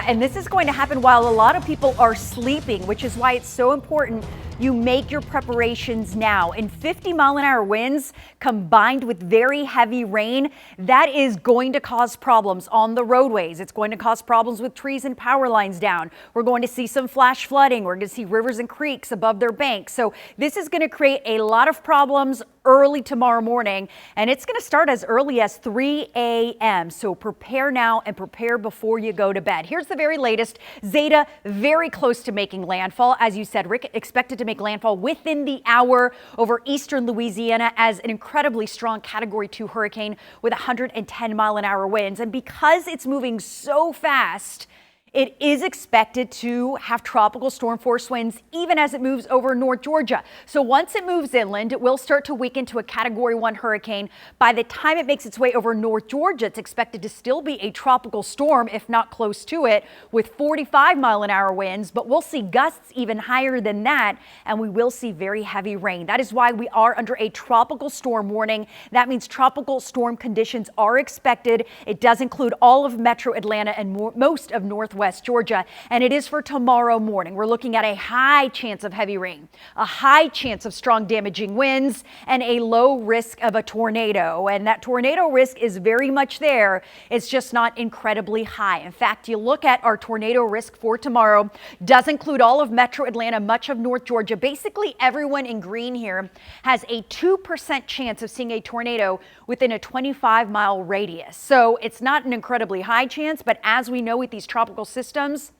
And this is going to happen while a lot of people are sleeping, which is why it's so important you make your preparations now. And 50-mile-an-hour winds combined with very heavy rain, that is going to cause problems on the roadways. It's going to cause problems with trees and power lines down. We're going to see some flash flooding. We're going to see rivers and creeks above their banks. So this is going to create a lot of problems early tomorrow morning, and it's going to start as early as 3 a.m. So prepare now and prepare before you go to bed. Here's the very latest. Zeta very close to making landfall. As you said, Rick, expected to make landfall within the hour over eastern Louisiana as an incredibly strong Category 2 hurricane with 110-mile-an-hour winds. And because it's moving so fast, it is expected to have tropical storm force winds even as it moves over North Georgia. So once it moves inland, it will start to weaken to a Category 1 hurricane. By the time it makes its way over North Georgia, it's expected to still be a tropical storm, if not close to it, with 45-mile-an-hour winds. But we'll see gusts even higher than that, and we will see very heavy rain. That is why we are under a tropical storm warning. That means tropical storm conditions are expected. It does include all of metro Atlanta and most of northwest Georgia, and it is for tomorrow morning. We're looking at a high chance of heavy rain, a high chance of strong damaging winds, and a low risk of a tornado. And that tornado risk is very much there. It's just not incredibly high. In fact, you look at our tornado risk for tomorrow, does include all of metro Atlanta, much of North Georgia. Basically, everyone in green here has a 2% chance of seeing a tornado within a 25-mile radius. So it's not an incredibly high chance, but as we know with these tropical systems,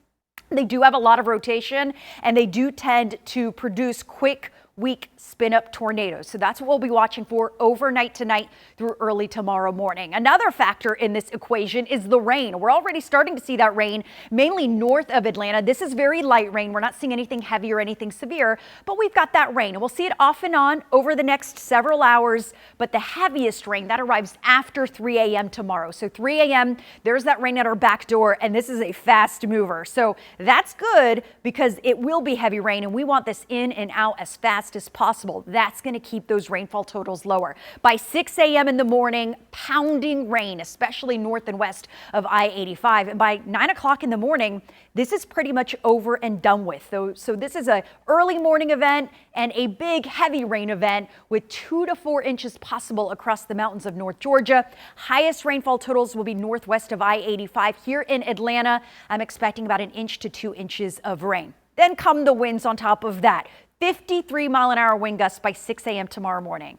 they do have a lot of rotation and they do tend to produce quick, weak spin-up tornadoes. So that's what we'll be watching for overnight tonight through early tomorrow morning. Another factor in this equation is the rain. We're already starting to see that rain, mainly north of Atlanta. This is very light rain. We're not seeing anything heavy or anything severe, but we've got that rain. And we'll see it off and on over the next several hours. But the heaviest rain, that arrives after 3 a.m. tomorrow. So 3 a.m., there's that rain at our back door, and this is a fast mover. So that's good because it will be heavy rain, and we want this in and out as fast as possible. That's going to keep those rainfall totals lower. By 6 a.m. in the morning, pounding rain, especially north and west of I-85. And by 9 o'clock in the morning, this is pretty much over and done with. So this is a early morning event and a big heavy rain event with 2 to 4 inches possible across the mountains of North Georgia. Highest rainfall totals will be northwest of I-85. Here in Atlanta, I'm expecting about 1 inch to 2 inches of rain. Then come the winds on top of that. 53-mile-an-hour wind gusts by 6 a.m. tomorrow morning.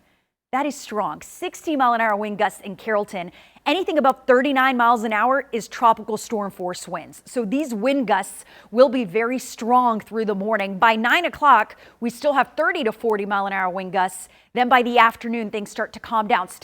That is strong. 60-mile-an-hour wind gusts in Carrollton. Anything above 39 miles an hour is tropical storm force winds. So these wind gusts will be very strong through the morning. By 9 o'clock, we still have 30 to 40-mile-an-hour wind gusts. Then by the afternoon, things start to calm down.